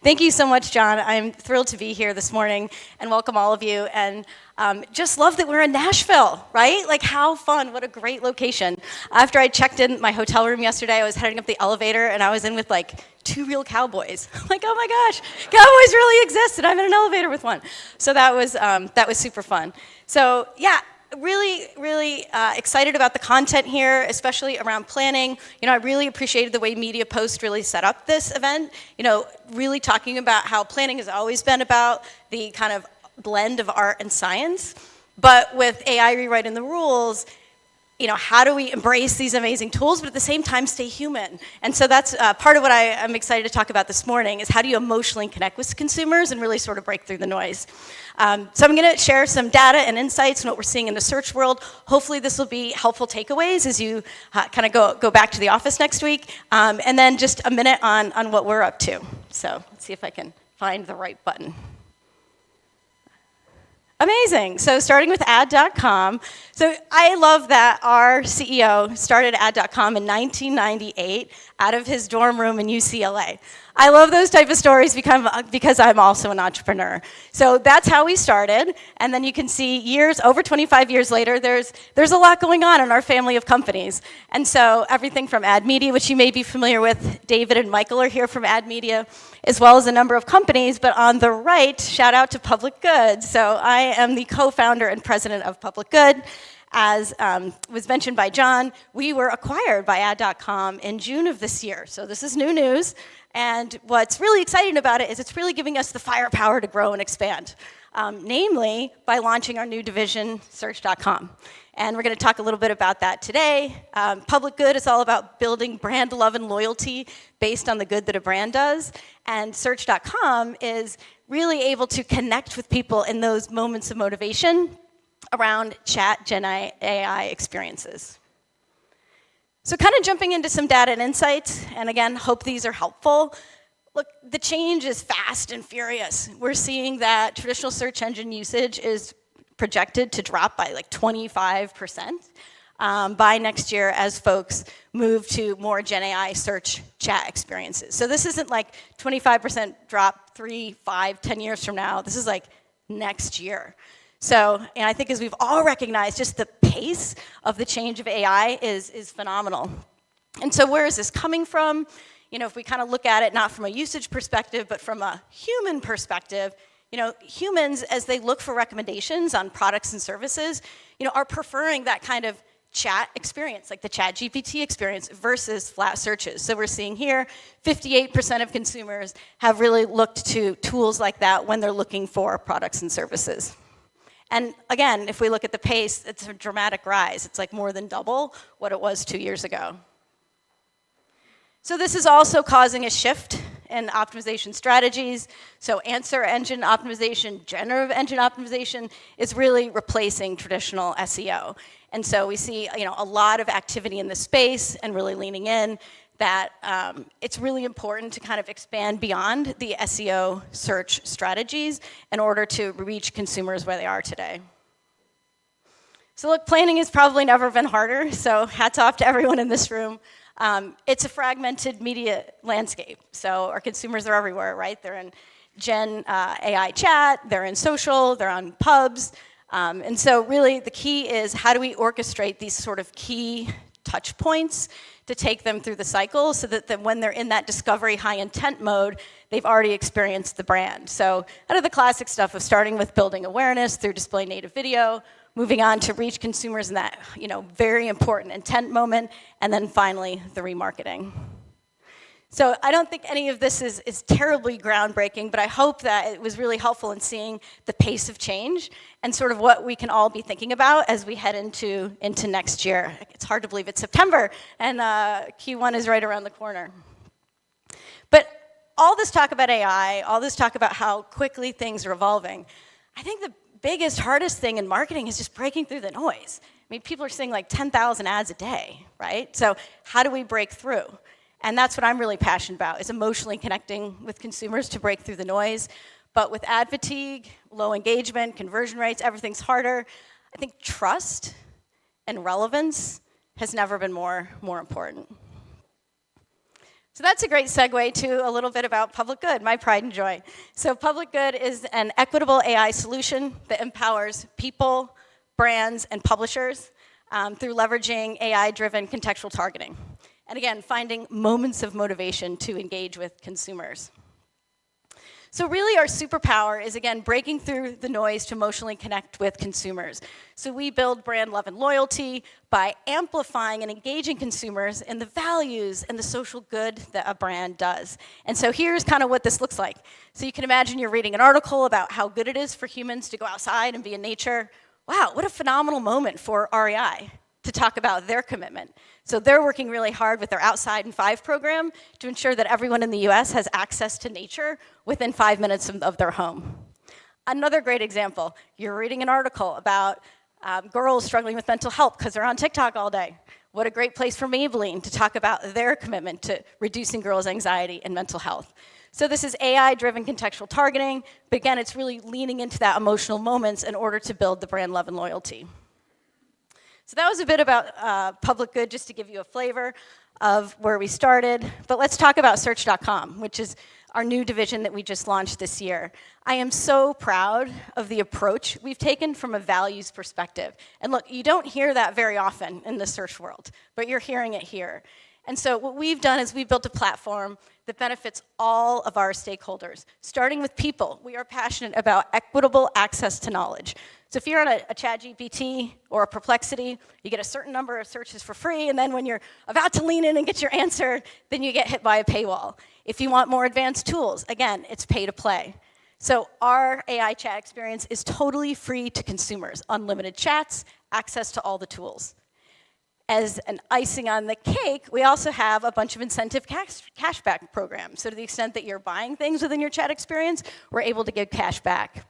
Thank you so much, John. I'm thrilled to be here this morning and welcome all of you. And just love that we're in Nashville, right? Like, how fun. What a great location. After I checked in my hotel room yesterday, I was heading up the elevator and I was in with like 2 real cowboys. I'm like, oh my gosh, cowboys really exist and I'm in an elevator with one. So that was super fun. So yeah. Really excited about the content here, especially around planning. You know, I really appreciated the way Media Post really set up this event. You know, really talking about how planning has always been about the kind of blend of art and science, but with AI rewriting the rules, you know, how do we embrace these amazing tools, but at the same time stay human? And so that's part of what I'm excited to talk about this morning is how do you emotionally connect with consumers and really sort of break through the noise. So I'm gonna share some data and insights on what we're seeing in the search world. Hopefully this will be helpful takeaways as you kind of go back to the office next week. And then just a minute on what we're up to. So let's see if I can find the right button. Amazing. So starting with ad.com. So I love that our CEO started ad.com in 1998 out of his dorm room in UCLA. I love those type of stories because I'm also an entrepreneur. So that's how we started. And then you can see over 25 years later, there's a lot going on in our family of companies. And so everything from Ad Media, which you may be familiar with, David and Michael are here from Ad Media, as well as a number of companies. But on the right, shout out to Public Good. So I am the co-founder and president of Public Good. As was mentioned by John, we were acquired by ad.com in June of this year. So this is new news. And what's really exciting about it is it's really giving us the firepower to grow and expand, namely by launching our new division, Search.com. And we're going to talk a little bit about that today. Public Good is all about building brand love and loyalty based on the good that a brand does. And Search.com is really able to connect with people in those moments of motivation around chat Gen AI experiences. So kind of jumping into some data and insights, and again, hope these are helpful. Look, the change is fast and furious. We're seeing that traditional search engine usage is projected to drop by like 25% by next year as folks move to more Gen AI search chat experiences. So this isn't like 25% drop 3, 5, 10 years from now. This is like next year. So, and I think as we've all recognized, just the pace of the change of AI is phenomenal. And so where is this coming from? You know, if we kind of look at it not from a usage perspective, but from a human perspective, you know, humans, as they look for recommendations on products and services, you know, are preferring that kind of chat experience, like the ChatGPT experience versus flat searches. So we're seeing here, 58% of consumers have really looked to tools like that when they're looking for products and services. And again, if we look at the pace, it's a dramatic rise. It's like more than double what it was 2 years ago. So this is also causing a shift in optimization strategies. So answer engine optimization, generative engine optimization is really replacing traditional SEO. And so we see, you know, a lot of activity in this space and really leaning in that it's really important to kind of expand beyond the SEO search strategies in order to reach consumers where they are today. So look, planning has probably never been harder, so hats off to everyone in this room. It's a fragmented media landscape, so our consumers are everywhere, right? They're in Gen AI chat, they're in social, they're on pubs, and so really the key is how do we orchestrate these sort of key touch points to take them through the cycle so that when they're in that discovery high intent mode, they've already experienced the brand. So out of the classic stuff of starting with building awareness through display native video, moving on to reach consumers in that, you know, very important intent moment, and then finally the remarketing. So I don't think any of this is terribly groundbreaking, but I hope that it was really helpful in seeing the pace of change and sort of what we can all be thinking about as we head into next year. It's hard to believe it's September, and Q1 is right around the corner. But all this talk about AI, all this talk about how quickly things are evolving, I think the biggest, hardest thing in marketing is just breaking through the noise. I mean, people are seeing like 10,000 ads a day, right? So how do we break through? And that's what I'm really passionate about, is emotionally connecting with consumers to break through the noise. But with ad fatigue, low engagement, conversion rates, everything's harder. I think trust and relevance has never been more important. So that's a great segue to a little bit about Public Good, my pride and joy. So Public Good is an equitable AI solution that empowers people, brands, and publishers through leveraging AI-driven contextual targeting. And again, finding moments of motivation to engage with consumers. So really our superpower is, again, breaking through the noise to emotionally connect with consumers. So we build brand love and loyalty by amplifying and engaging consumers in the values and the social good that a brand does. And so here's kind of what this looks like. So you can imagine you're reading an article about how good it is for humans to go outside and be in nature. Wow, what a phenomenal moment for REI to talk about their commitment. So they're working really hard with their Outside in 5 program to ensure that everyone in the US has access to nature within 5 minutes of their home. Another great example, you're reading an article about girls struggling with mental health because they're on TikTok all day. What a great place for Maybelline to talk about their commitment to reducing girls' anxiety and mental health. So this is AI-driven contextual targeting, but again, it's really leaning into that emotional moments in order to build the brand love and loyalty. So that was a bit about Public Good, just to give you a flavor of where we started. But let's talk about Search.com, which is our new division that we just launched this year. I am so proud of the approach we've taken from a values perspective. And look, you don't hear that very often in the search world, but you're hearing it here. And so what we've done is we've built a platform that benefits all of our stakeholders, starting with people. We are passionate about equitable access to knowledge. So if you're on a ChatGPT or a Perplexity, you get a certain number of searches for free, and then when you're about to lean in and get your answer, then you get hit by a paywall. If you want more advanced tools, again, it's pay to play. So our AI chat experience is totally free to consumers, unlimited chats, access to all the tools. As an icing on the cake, we also have a bunch of incentive cashback programs. So to the extent that you're buying things within your chat experience, we're able to give cash back.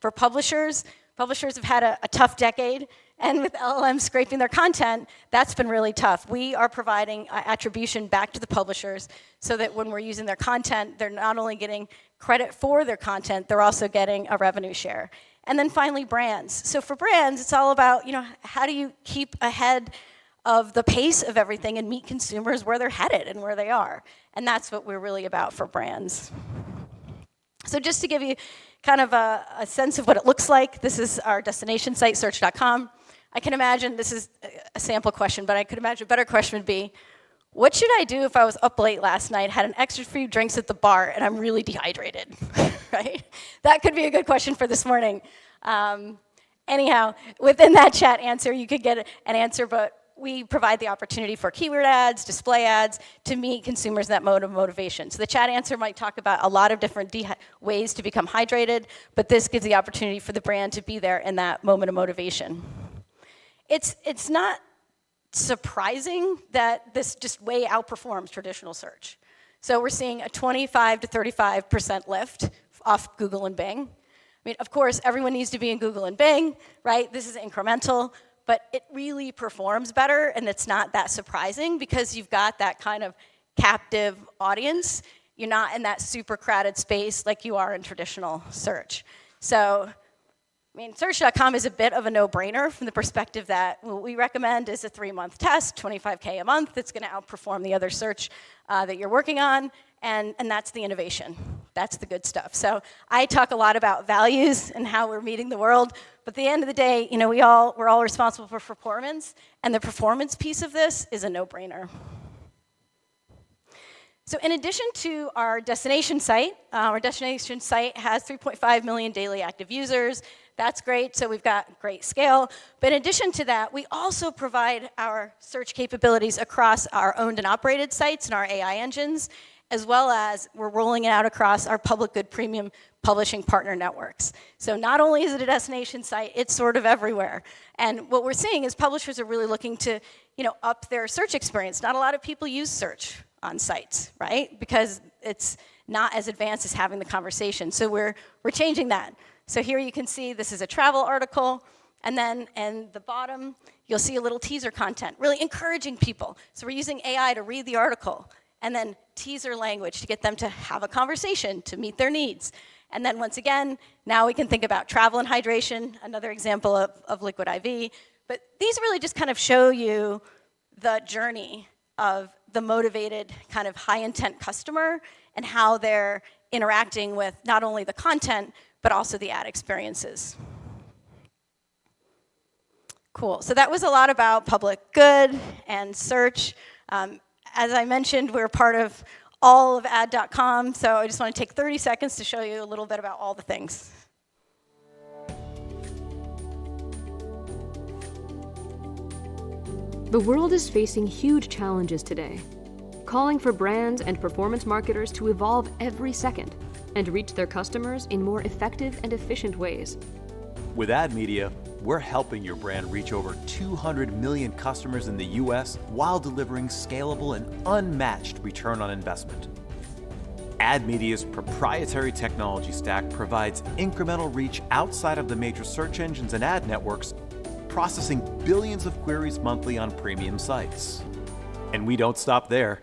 For publishers have had a tough decade, and with LLMs scraping their content, that's been really tough. We are providing attribution back to the publishers so that when we're using their content, they're not only getting credit for their content, they're also getting a revenue share. And then finally, brands. So for brands, it's all about, how do you keep ahead of the pace of everything and meet consumers where they're headed and where they are. And that's what we're really about for brands. So just to give you kind of a sense of what it looks like, this is our destination site, Search.com. I can imagine, this is a sample question, but I could imagine a better question would be, what should I do if I was up late last night, had an extra few drinks at the bar, and I'm really dehydrated, right? That could be a good question for this morning. Anyhow, within that chat answer, you could get an answer, but we provide the opportunity for keyword ads, display ads, to meet consumers in that mode of motivation. So the chat answer might talk about a lot of different ways to become hydrated, but this gives the opportunity for the brand to be there in that moment of motivation. It's not surprising that this just way outperforms traditional search. So we're seeing a 25 to 35% lift off Google and Bing. I mean, of course, everyone needs to be in Google and Bing, right? This is incremental. But it really performs better, and it's not that surprising because you've got that kind of captive audience. You're not in that super crowded space like you are in traditional search. So, Search.com is a bit of a no-brainer from the perspective that what we recommend is a 3-month test, $25K a month. That's going to outperform the other search that you're working on, and that's the innovation. That's the good stuff. So I talk a lot about values and how we're meeting the world, but at the end of the day, we're all responsible for performance, and the performance piece of this is a no-brainer. So in addition to our destination site has 3.5 million daily active users. That's great, so we've got great scale. But in addition to that, we also provide our search capabilities across our owned and operated sites and our AI engines, as well as we're rolling it out across our Public Good Premium publishing partner networks. So not only is it a destination site, it's sort of everywhere. And what we're seeing is publishers are really looking to, up their search experience. Not a lot of people use search on sites, right? Because it's not as advanced as having the conversation. So we're changing that. So here you can see this is a travel article, and then in the bottom, you'll see a little teaser content, really encouraging people. So we're using AI to read the article, and then teaser language to get them to have a conversation, to meet their needs. And then once again, now we can think about travel and hydration, another example of Liquid IV. But these really just kind of show you the journey of the motivated kind of high intent customer and how they're interacting with not only the content, but also the ad experiences. Cool, so that was a lot about public good and search. As I mentioned, we're part of all of ad.com, so I just want to take 30 seconds to show you a little bit about all the things. The world is facing huge challenges today, calling for brands and performance marketers to evolve every second and reach their customers in more effective and efficient ways. With Ad Media, we're helping your brand reach over 200 million customers in the US while delivering scalable and unmatched return on investment. Ad Media's proprietary technology stack provides incremental reach outside of the major search engines and ad networks, processing billions of queries monthly on premium sites. And we don't stop there.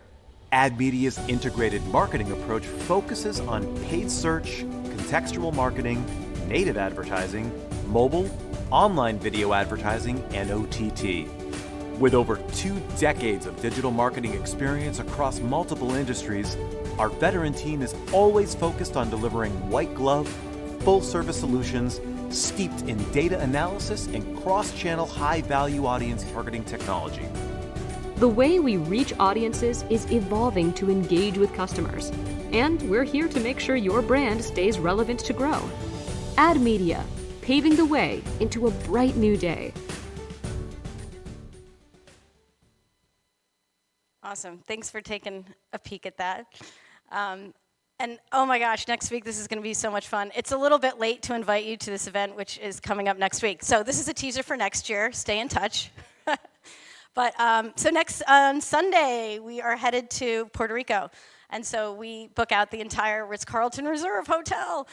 Ad Media's integrated marketing approach focuses on paid search, contextual marketing, native advertising, mobile, online video advertising, and OTT. With over 2 decades of digital marketing experience across multiple industries, our veteran team is always focused on delivering white-glove, full-service solutions steeped in data analysis and cross-channel high-value audience targeting technology. The way we reach audiences is evolving to engage with customers, and we're here to make sure your brand stays relevant to grow. Ad Media, paving the way into a bright new day. Awesome. Thanks for taking a peek at that. And oh my gosh, next week this is going to be so much fun. It's a little bit late to invite you to this event, which is coming up next week. So this is a teaser for next year. Stay in touch. But so next on Sunday, we are headed to Puerto Rico. And so we book out the entire Ritz-Carlton Reserve Hotel.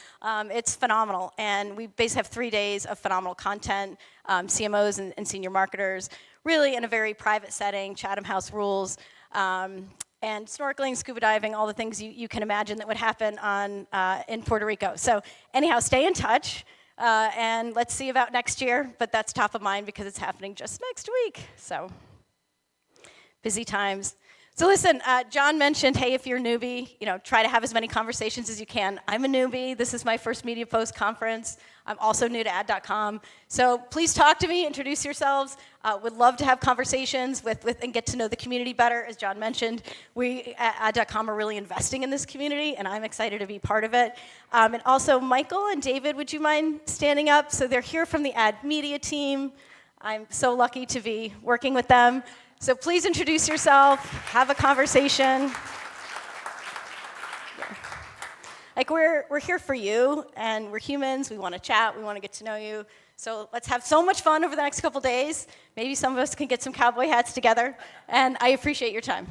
It's phenomenal. And we basically have 3 days of phenomenal content, CMOs and senior marketers, really in a very private setting, Chatham House rules, and snorkeling, scuba diving, all the things you can imagine that would happen in Puerto Rico. So anyhow, stay in touch. And let's see about next year. But that's top of mind because it's happening just next week. So busy times. So listen, John mentioned, hey, if you're a newbie, try to have as many conversations as you can. I'm a newbie. This is my first Media Post conference. I'm also new to ad.com. So please talk to me, introduce yourselves. Would love to have conversations with and get to know the community better. As John mentioned, we at ad.com are really investing in this community, and I'm excited to be part of it. And also, Michael and David, would you mind standing up? So they're here from the Ad Media team. I'm so lucky to be working with them. So please introduce yourself, have a conversation. Like we're here for you, and we're humans. We want to chat. We want to get to know you. So let's have so much fun over the next couple days. Maybe some of us can get some cowboy hats together, and I appreciate your time.